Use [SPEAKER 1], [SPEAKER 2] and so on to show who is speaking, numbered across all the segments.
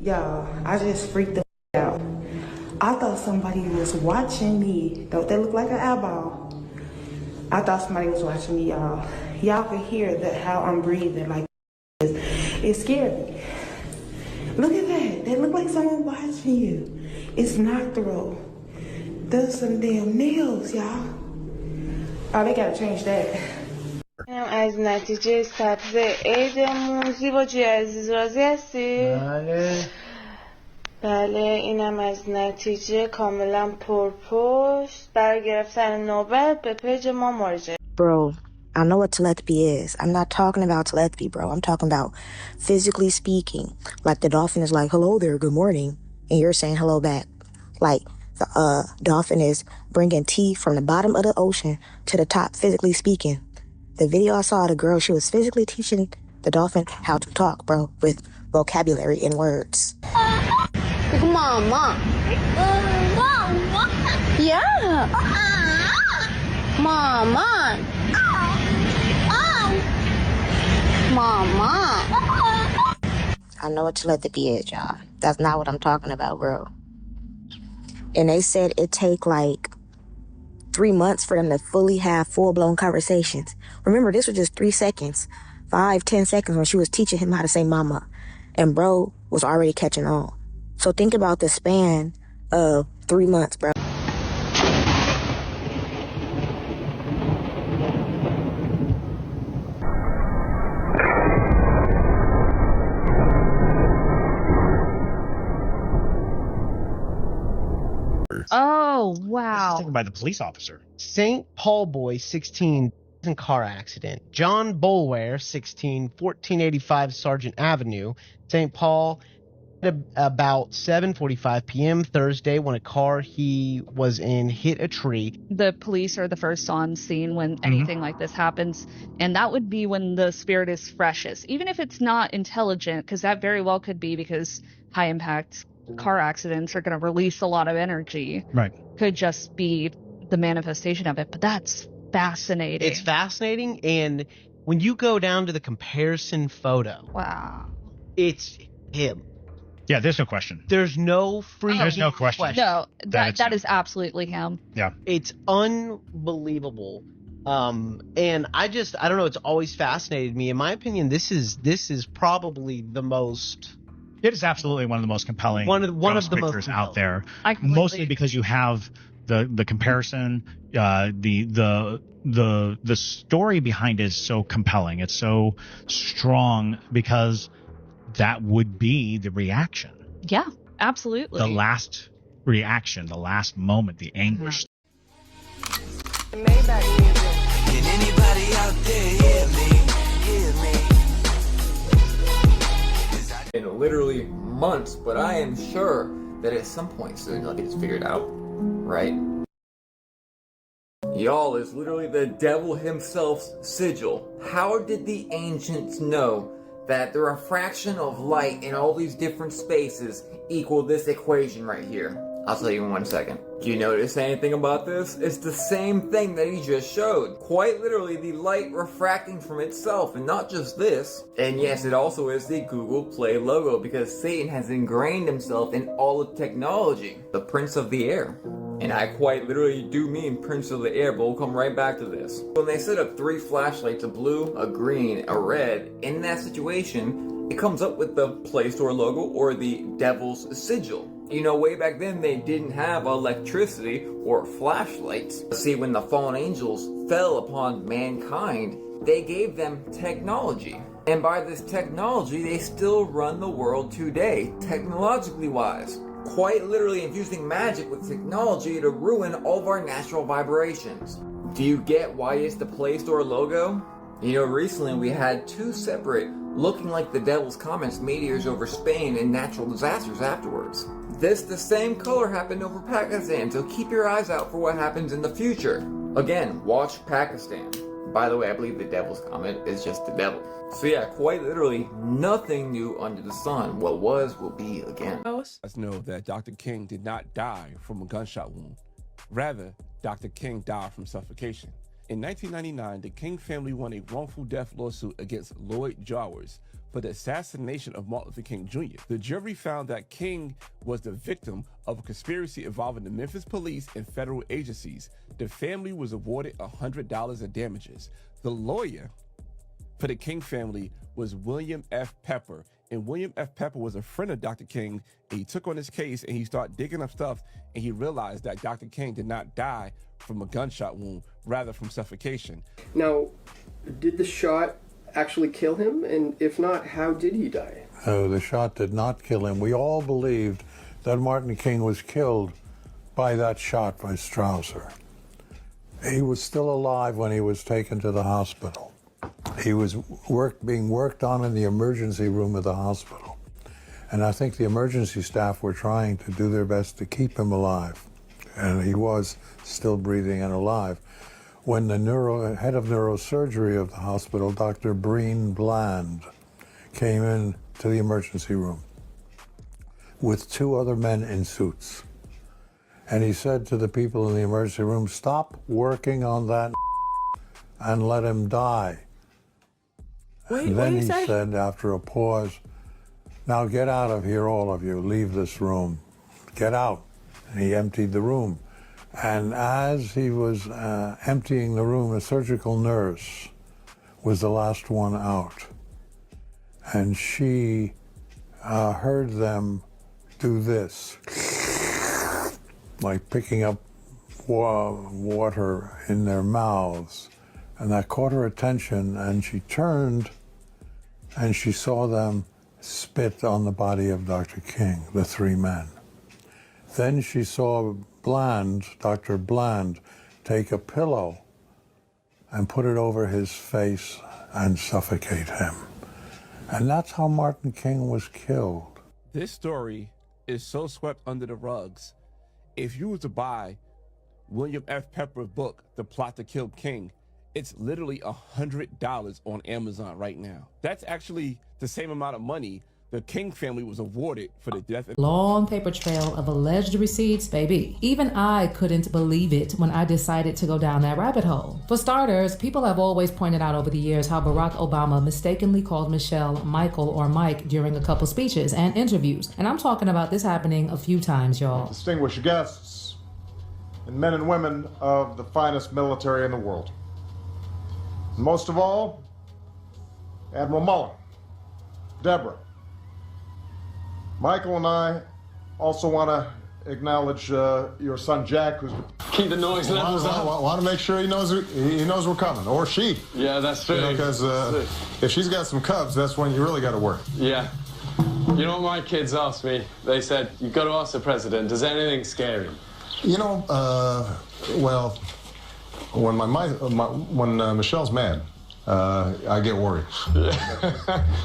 [SPEAKER 1] Y'all, I just freaked the out. I thought somebody was watching me. Don't that look like an eyeball? I thought somebody was watching me, y'all. Y'all can hear that how I'm breathing like this. It scared me. Look at that. That look like someone watching you. It's nocturnal. Those some damn nails, y'all. Oh, they gotta change that.
[SPEAKER 2] از نتیجه سبز عیدمون زیبا جوی عزیز راضی هستی؟ بله اینم از نتیجه کاملا پرپشت. برای گرفتن نوبت به پیج ما مراجعه.
[SPEAKER 3] Bro, I know what telepathy is. I'm not talking about telepathy, bro. I'm talking about physically speaking. Like the dolphin is like, hello there, good morning. And you're saying hello back. Like the dolphin is bringing tea from the bottom of the ocean to the top, physically speaking. The video I saw of the girl, she was physically teaching the dolphin how to talk, bro, with vocabulary and words.
[SPEAKER 4] Mama. Yeah. Mama. Mama.
[SPEAKER 3] I know what telepathy is, y'all. That's not what I'm talking about, bro. And they said it take like 3 months for them to fully have full-blown conversations. Remember, this was just 3 seconds, 5-10 seconds when she was teaching him how to say mama. And bro was already catching on. So think about the span of 3 months, bro.
[SPEAKER 5] Oh, wow.
[SPEAKER 6] Taken by the police officer.
[SPEAKER 7] St. Paul boy, 16, in car accident. John Bolware, 16, 1485 Sergeant Avenue, St. Paul, at about 7:45 p.m. Thursday when a car he was in hit a tree.
[SPEAKER 5] The police are the first on scene when anything like this happens, and that would be when the spirit is freshest. Even if it's not intelligent, because that very well could be because high impact car accidents are going to release a lot of energy.
[SPEAKER 6] Right.
[SPEAKER 5] Could just be the manifestation of it, but that's fascinating.
[SPEAKER 7] It's fascinating, and when you go down to the comparison photo,
[SPEAKER 5] wow,
[SPEAKER 7] it's him.
[SPEAKER 6] Yeah, there's no question.
[SPEAKER 7] There's no
[SPEAKER 6] There's no question.
[SPEAKER 5] No, that
[SPEAKER 6] him.
[SPEAKER 5] is absolutely him.
[SPEAKER 6] Yeah.
[SPEAKER 7] It's unbelievable. And I don't know, it's always fascinated me. In my opinion, this is probably the most...
[SPEAKER 6] It is absolutely one of the most compelling
[SPEAKER 7] one of the most
[SPEAKER 6] pictures out there.
[SPEAKER 5] Mostly
[SPEAKER 6] because you have the comparison, the story behind it is so compelling. It's so strong because that would be the reaction.
[SPEAKER 5] Yeah, absolutely.
[SPEAKER 6] The last reaction, the last moment, the anguish.
[SPEAKER 8] Can anybody out there hear me?
[SPEAKER 9] In literally months, but I am sure that at some point soon he'll get this figured out, right? Y'all, is literally the devil himself's sigil. How did the ancients know that the refraction of light in all these different spaces equal this equation right here? I'll tell you in 1 second. Do you notice anything about this? It's the same thing that he just showed. Quite literally the light refracting from itself, and not just this. And yes, it also is the Google Play logo because Satan has ingrained himself in all of technology. The Prince of the Air. And I quite literally do mean Prince of the Air, but we'll come right back to this. When they set up 3 flashlights, a blue, a green, a red, in that situation, it comes up with the Play Store logo or the Devil's Sigil. You know, way back then they didn't have electricity or flashlights. See, when the fallen angels fell upon mankind, they gave them technology. And by this technology, they still run the world today, technologically wise. Quite literally infusing magic with technology to ruin all of our natural vibrations. Do you get why it's the Play Store logo? You know, recently we had 2 separate, looking like the devil's comments, meteors over Spain and natural disasters afterwards. This, the same color, happened over Pakistan, so keep your eyes out for what happens in the future. Again, watch Pakistan. By the way, I believe the devil's comment is just the devil. So yeah, quite literally, nothing new under the sun. What was, will be again.
[SPEAKER 10] Let's know that Dr. King did not die from a gunshot wound. Rather, Dr. King died from suffocation. In 1999, the King family won a wrongful death lawsuit against Lloyd Jowers for the assassination of Martin Luther King Jr. The jury found that King was the victim of a conspiracy involving the Memphis police and federal agencies. The family was awarded $100 in damages. The lawyer for the King family was William F. Pepper, and William F. Pepper was a friend of Dr. King, and he took on this case and he started digging up stuff, and he realized that Dr. King did not die from a gunshot wound, rather from suffocation.
[SPEAKER 4] Now, did the shot actually kill him? And if not, how did he die?
[SPEAKER 11] The shot did not kill him. We all believed that Martin King was killed by that shot by Strausser. He was still alive when he was taken to the hospital. He was being worked on in the emergency room of the hospital. And I think the emergency staff were trying to do their best to keep him alive. And he was still breathing and alive. When the head of neurosurgery of the hospital, Dr. Breen Bland, came in to the emergency room with 2 other men in suits. And he said to the people in the emergency room, "Stop working on that and let him die." And then he said, after a pause, "Now get out of here, all of you. Leave this room. Get out." And he emptied the room. And as he was emptying the room, a surgical nurse was the last one out. And she heard them do this, like picking up water in their mouths. And that caught her attention, and she turned and she saw them spit on the body of Dr. King, the 3 men. Then she saw Bland, Dr. Bland, take a pillow and put it over his face and suffocate him. And that's how Martin King was killed.
[SPEAKER 10] This story is so swept under the rugs. If you were to buy William F. Pepper's book, The Plot to Kill King, it's literally $100 on Amazon right now. That's actually the same amount of money the King family was awarded for the death of...
[SPEAKER 12] Long paper trail of alleged receipts, baby. Even I couldn't believe it when I decided to go down that rabbit hole. For starters, people have always pointed out over the years how Barack Obama mistakenly called Michelle Michael or Mike during a couple speeches and interviews. And I'm talking about this happening a few times, y'all.
[SPEAKER 13] Distinguished guests and men and women of the finest military in the world. And most of all, Admiral Mullen, Deborah, Michael and I also want to acknowledge your son Jack, who's
[SPEAKER 14] keep the noise levels up.
[SPEAKER 13] Want to make sure he knows we're coming, or she.
[SPEAKER 14] Yeah, that's true.
[SPEAKER 13] Because if she's got some cubs, that's when you really got to work.
[SPEAKER 14] Yeah. You know what my kids asked me? They said, "You've got to ask the president. Does anything scare him?"
[SPEAKER 13] You know, well, when Michelle's mad, I get worried.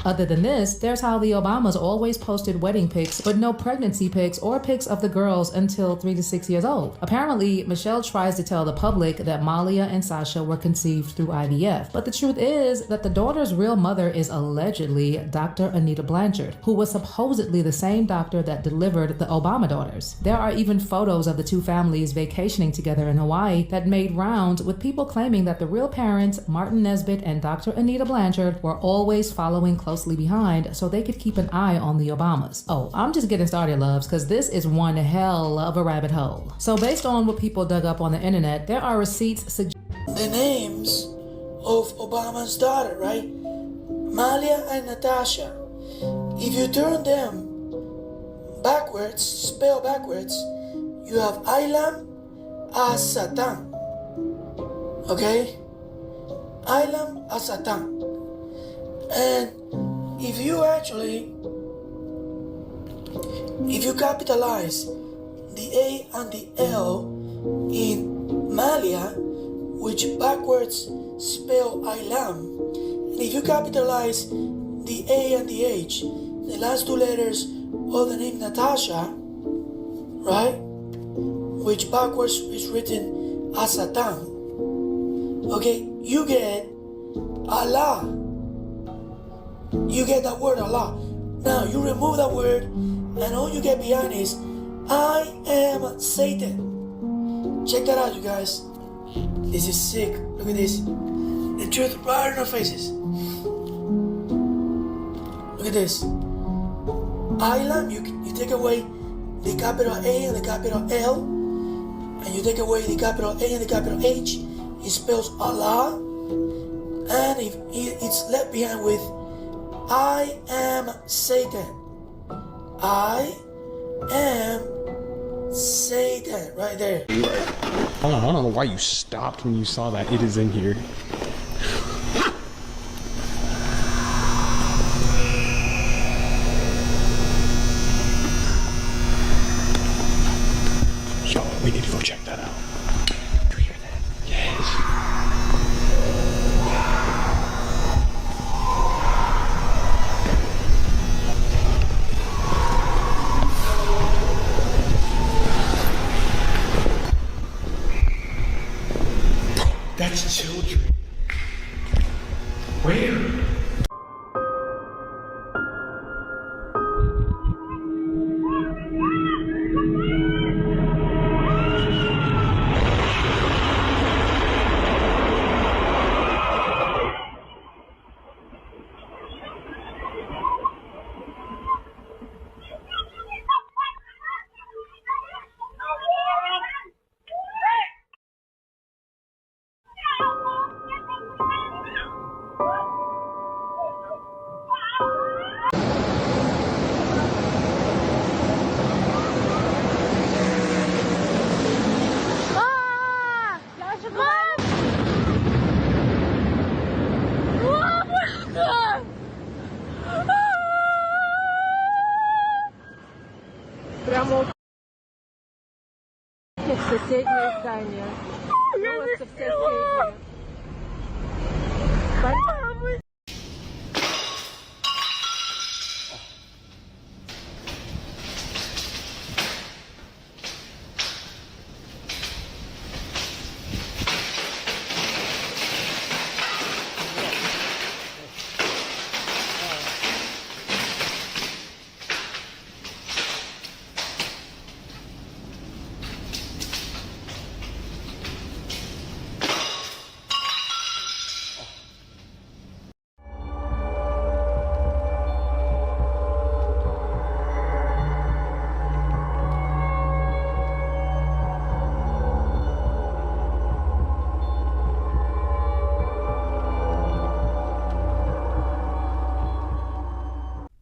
[SPEAKER 12] Other than this, there's how the Obamas always posted wedding pics, but no pregnancy pics or pics of the girls until 3 to 6 years old. Apparently, Michelle tries to tell the public that Malia and Sasha were conceived through IVF, but the truth is that the daughter's real mother is allegedly Dr. Anita Blanchard, who was supposedly the same doctor that delivered the Obama daughters. There are even photos of the 2 families vacationing together in Hawaii that made rounds, with people claiming that the real parents, Martin Nesbitt and Dr. Anita Blanchard, were always following closely behind so they could keep an eye on the Obamas. Oh, I'm just getting started, loves, because this is one hell of a rabbit hole. So based on what people dug up on the internet, there are receipts suggesting
[SPEAKER 15] the names of Obama's daughter, right? Malia and Natasha. If you turn them backwards, spell backwards, you have Aylam Asatan. Okay? Aylam Asatan. And if you capitalize the A and the L in Malia, which backwards spell Aylam, and if you capitalize the A and the H, the last 2 letters of the name Natasha, right, which backwards is written Asatan, okay, you get Allah. You get that word Allah. Now you remove that word, and all you get behind is I am Satan. Check that out, you guys. This is sick. Look at this. The truth right in our faces. Look at this. Islam, you take away the capital A and the capital L, and you take away the capital A and the capital H, it spells Allah, and it's left behind with I am Satan. I am Satan, right there.
[SPEAKER 16] Hold on, I don't know why you stopped when you saw that. It is in here. Yo, we need to go check that out. You hear that? Yes. That's children. Where?
[SPEAKER 17] Прямо в соседнее здание. Просто в соседнее.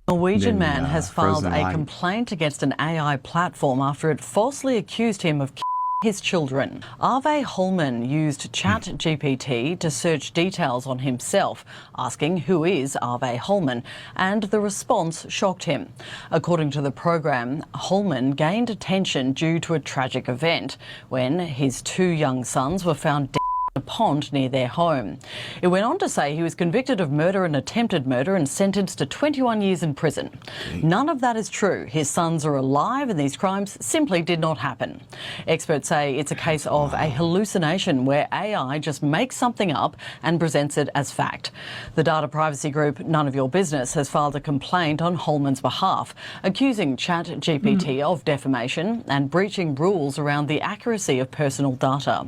[SPEAKER 18] A Norwegian man has filed a complaint against an AI platform after it falsely accused him of his children. Arve Holman used ChatGPT to search details on himself, asking who is Arve Holman, and the response shocked him. According to the program, Holman gained attention due to a tragic event when his 2 young sons were found dead in a pond near their home. It went on to say he was convicted of murder and attempted murder and sentenced to 21 years in prison. None of that is true. His sons are alive and these crimes simply did not happen. Experts say it's a case of a hallucination where AI just makes something up and presents it as fact. The data privacy group None of Your Business has filed a complaint on Holman's behalf, accusing ChatGPT of defamation and breaching rules around the accuracy of personal data.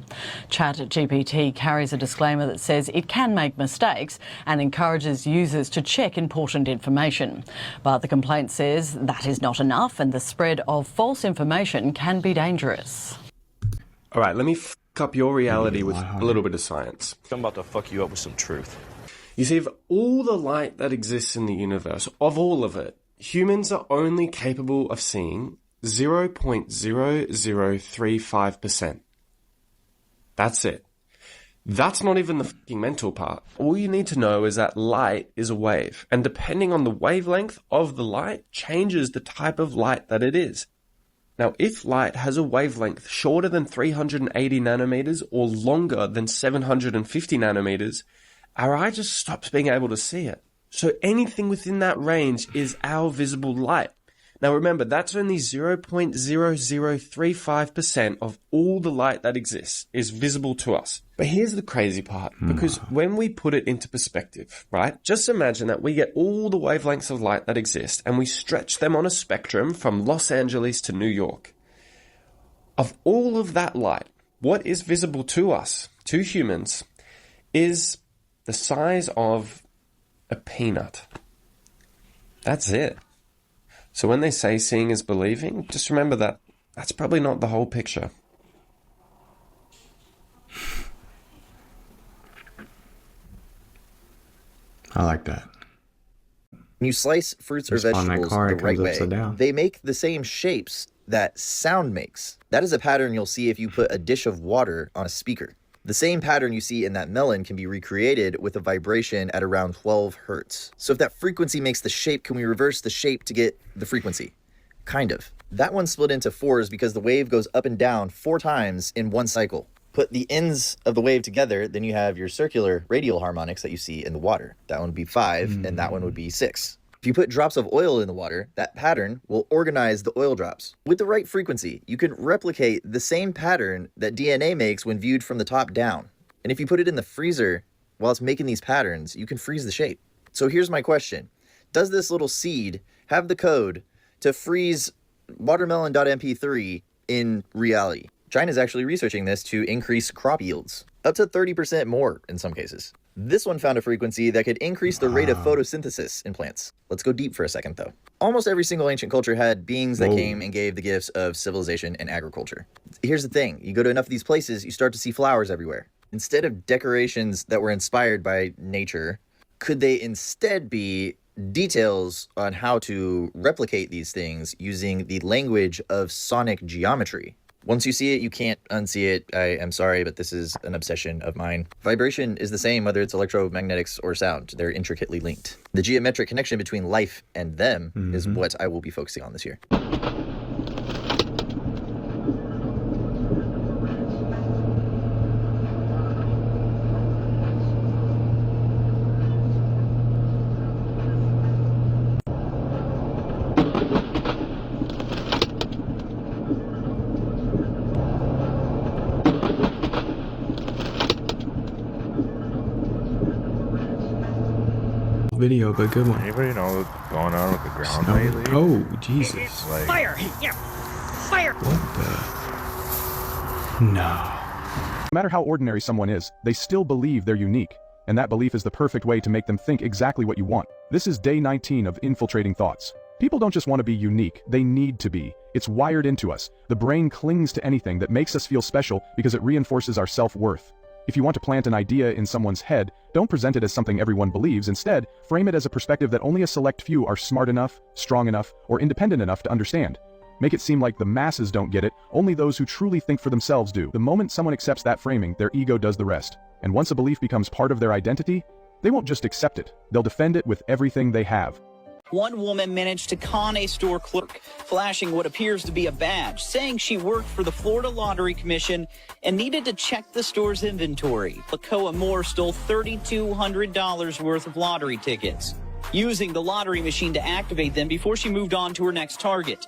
[SPEAKER 18] ChatGPT carries a disclaimer that says it can make mistakes and encourages users to check important information. But the complaint says that is not enough and the spread of false information can be dangerous.
[SPEAKER 19] All right, let me f*** up your reality with a little bit of science.
[SPEAKER 20] I'm about to fuck you up with some truth.
[SPEAKER 19] You see, of all the light that exists in the universe, of all of it, humans are only capable of seeing 0.0035%. That's it. That's not even the fucking mental part. All you need to know is that light is a wave, and depending on the wavelength of the light changes the type of light that it is. Now, if light has a wavelength shorter than 380 nanometers or longer than 750 nanometers, our eye just stops being able to see it. So anything within that range is our visible light. Now remember, that's only 0.0035% of all the light that exists is visible to us. But here's the crazy part, because when we put it into perspective, right? Just imagine that we get all the wavelengths of light that exist and we stretch them on a spectrum from Los Angeles to New York. Of all of that light, what is visible to us to humans is the size of a peanut. That's it. So when they say seeing is believing, just remember that that's probably not the whole picture.
[SPEAKER 21] I like that.
[SPEAKER 22] When you slice fruits or vegetables the right way, they make the same shapes that sound makes. That is a pattern you'll see if you put a dish of water on a speaker. The same pattern you see in that melon can be recreated with a vibration at around 12 hertz. So if that frequency makes the shape, can we reverse the shape to get the frequency? Kind of. That one's split into fours because the wave goes up and down 4 times in one cycle. Put the ends of the wave together, then you have your circular radial harmonics that you see in the water. That one would be 5, and that one would be 6. If you put drops of oil in the water, that pattern will organize the oil drops. With the right frequency, you can replicate the same pattern that DNA makes when viewed from the top down. And if you put it in the freezer while it's making these patterns, you can freeze the shape. So here's my question. Does this little seed have the code to freeze watermelon.mp3 in reality? China's actually researching this to increase crop yields, up to 30% more in some cases. This one found a frequency that could increase the rate of photosynthesis in plants. Let's go deep for a second, though. Almost every single ancient culture had beings that came and gave the gifts of civilization and agriculture. Here's the thing. You go to enough of these places, you start to see flowers everywhere. Instead of decorations that were inspired by nature, could they instead be details on how to replicate these things using the language of sonic geometry? Once you see it, you can't unsee it. I am sorry, but this is an obsession of mine. Vibration is the same whether it's electromagnetics or sound. They're intricately linked. The geometric connection between life and them is what I will be focusing on this year.
[SPEAKER 21] Video, but good one.
[SPEAKER 23] Anybody know what's going on with the ground lately?
[SPEAKER 21] Oh, Jesus.
[SPEAKER 23] Like,
[SPEAKER 8] Fire! Yeah! Fire!
[SPEAKER 21] What the? No.
[SPEAKER 24] No matter how ordinary someone is, they still believe they're unique. And that belief is the perfect way to make them think exactly what you want. This is day 19 of Infiltrating Thoughts. People don't just want to be unique, they need to be. It's wired into us. The brain clings to anything that makes us feel special because it reinforces our self-worth. If you want to plant an idea in someone's head, don't present it as something everyone believes. Instead, frame it as a perspective that only a select few are smart enough, strong enough, or independent enough to understand. Make it seem like the masses don't get it, only those who truly think for themselves do. The moment someone accepts that framing, their ego does the rest. And once a belief becomes part of their identity, they won't just accept it, they'll defend it with everything they have.
[SPEAKER 25] One woman managed to con a store clerk, flashing what appears to be a badge, saying she worked for the Florida Lottery Commission and needed to check the store's inventory. Lakoa Moore stole $3,200 worth of lottery tickets, using the lottery machine to activate them before she moved on to her next target.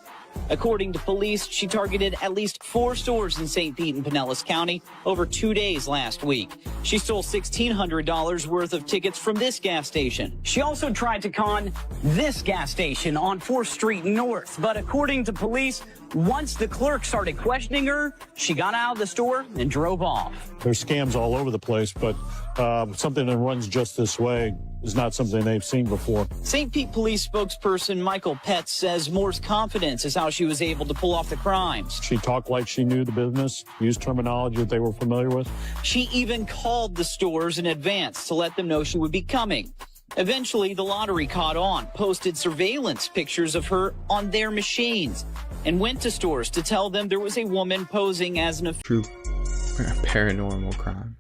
[SPEAKER 25] According to police, she targeted at least 4 stores in St. Pete and Pinellas County over 2 days last week. She stole $1,600 worth of tickets from this gas station. She also tried to con this gas station on 4th Street North, but according to police, once the clerk started questioning her, she got out of the store and drove off.
[SPEAKER 26] There's scams all over the place, but something that runs just this way is not something they've seen before.
[SPEAKER 25] St. Pete police spokesperson Michael Petz says Moore's confidence is how she was able to pull off the crimes.
[SPEAKER 26] She talked like she knew the business, used terminology that they were familiar with.
[SPEAKER 25] She even called the stores in advance to let them know she would be coming. Eventually, the lottery caught on, posted surveillance pictures of her on their machines, and went to stores to tell them there was a woman posing as an
[SPEAKER 21] true paranormal crime.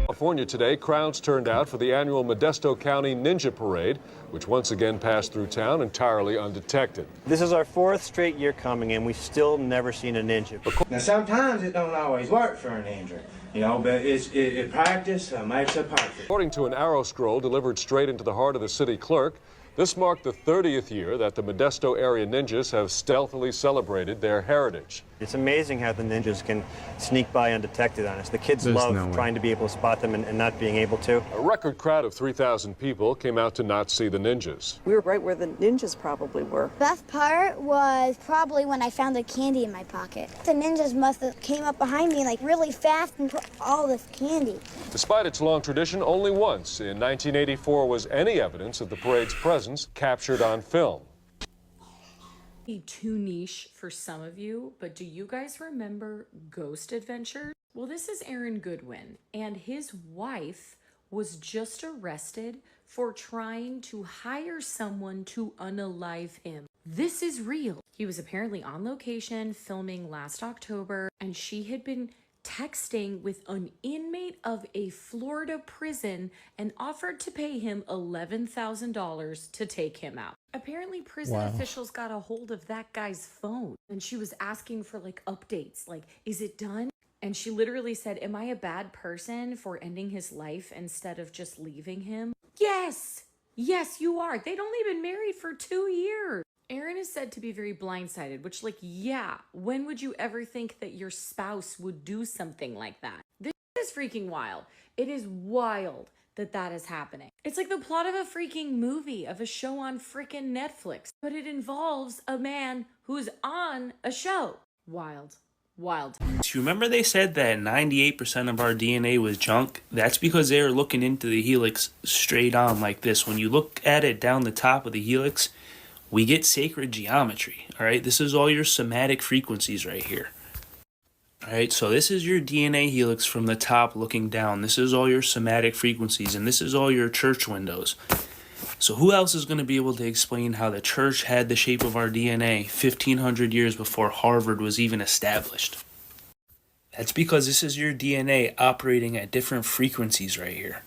[SPEAKER 27] California today, crowds turned out for the annual Modesto County Ninja Parade, which once again passed through town entirely undetected.
[SPEAKER 28] This is our 4th straight year coming, and we've still never seen a ninja.
[SPEAKER 29] Now, sometimes it don't always work for a ninja, you know, but it practice makes it perfect.
[SPEAKER 27] According to an arrow scroll delivered straight into the heart of the city clerk, this marked the 30th year that the Modesto area ninjas have stealthily celebrated their heritage.
[SPEAKER 28] It's amazing how the ninjas can sneak by undetected on us. The kids
[SPEAKER 21] There's
[SPEAKER 28] love
[SPEAKER 21] no way.
[SPEAKER 28] trying to be able to spot them and not being able to.
[SPEAKER 27] A record crowd of 3,000 people came out to not see the ninjas.
[SPEAKER 17] We were right where the ninjas probably were.
[SPEAKER 1] Best part was probably when I found the candy in my pocket. The ninjas must have came up behind me like really fast and took all this candy.
[SPEAKER 27] Despite its long tradition, only once in 1984 was any evidence of the parade's presence captured on film.
[SPEAKER 2] Too niche for some of you, but do you guys remember Ghost Adventures? Well, this is Aaron Goodwin, and his wife was just arrested for trying to hire someone to unalive him. This is real. He was apparently on location filming last October, and she had been texting with an inmate of a Florida prison and offered to pay him $11,000 to take him out. Apparently, prison officials got a hold of that guy's phone, and she was asking for like updates, like, is it done? And she literally said, am I a bad person for ending his life instead of just leaving him? Yes, you are. They'd only been married for 2 years. Aaron is said to be very blindsided, which, like, yeah, when would you ever think that your spouse would do something like that? This is freaking wild. It is wild that that is happening. It's like the plot of a freaking movie, of a show on freaking Netflix, but it involves a man who's on a show. Wild. Do
[SPEAKER 3] you remember they said that 98% of our DNA was junk? That's because they were looking into the helix straight on like this. When you look at it down the top of the helix, we get sacred geometry, all right? This is all your somatic frequencies right here. All right, so this is your DNA helix from the top looking down. This is all your somatic frequencies, and this is all your church windows. So who else is going to be able to explain how the church had the shape of our DNA 1,500 years before Harvard was even established? That's because this is your DNA operating at different frequencies right here.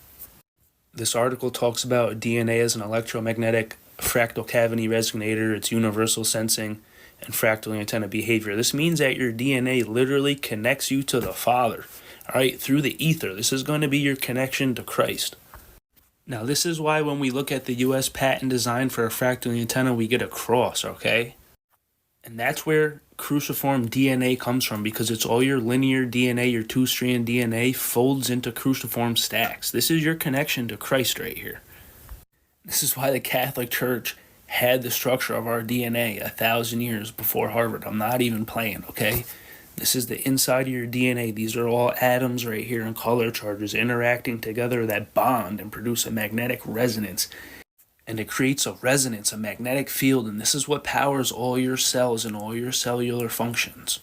[SPEAKER 3] This article talks about DNA as an electromagnetic fractal cavity resonator, its universal sensing, and fractal antenna behavior. This means that your DNA literally connects you to the Father, all right, through the ether. This is going to be your connection to Christ. Now, this is why when we look at the U.S. patent design for a fractal antenna, we get a cross, okay? And that's where cruciform DNA comes from, because it's all your linear DNA, your two-strand DNA folds into cruciform stacks. This is your connection to Christ right here. This is why the Catholic Church had the structure of our DNA 1,000 years before Harvard. I'm not even playing, okay? This is the inside of your DNA. These are all atoms right here and color charges interacting together that bond and produce a magnetic resonance. And it creates a resonance, a magnetic field, and this is what powers all your cells and all your cellular functions.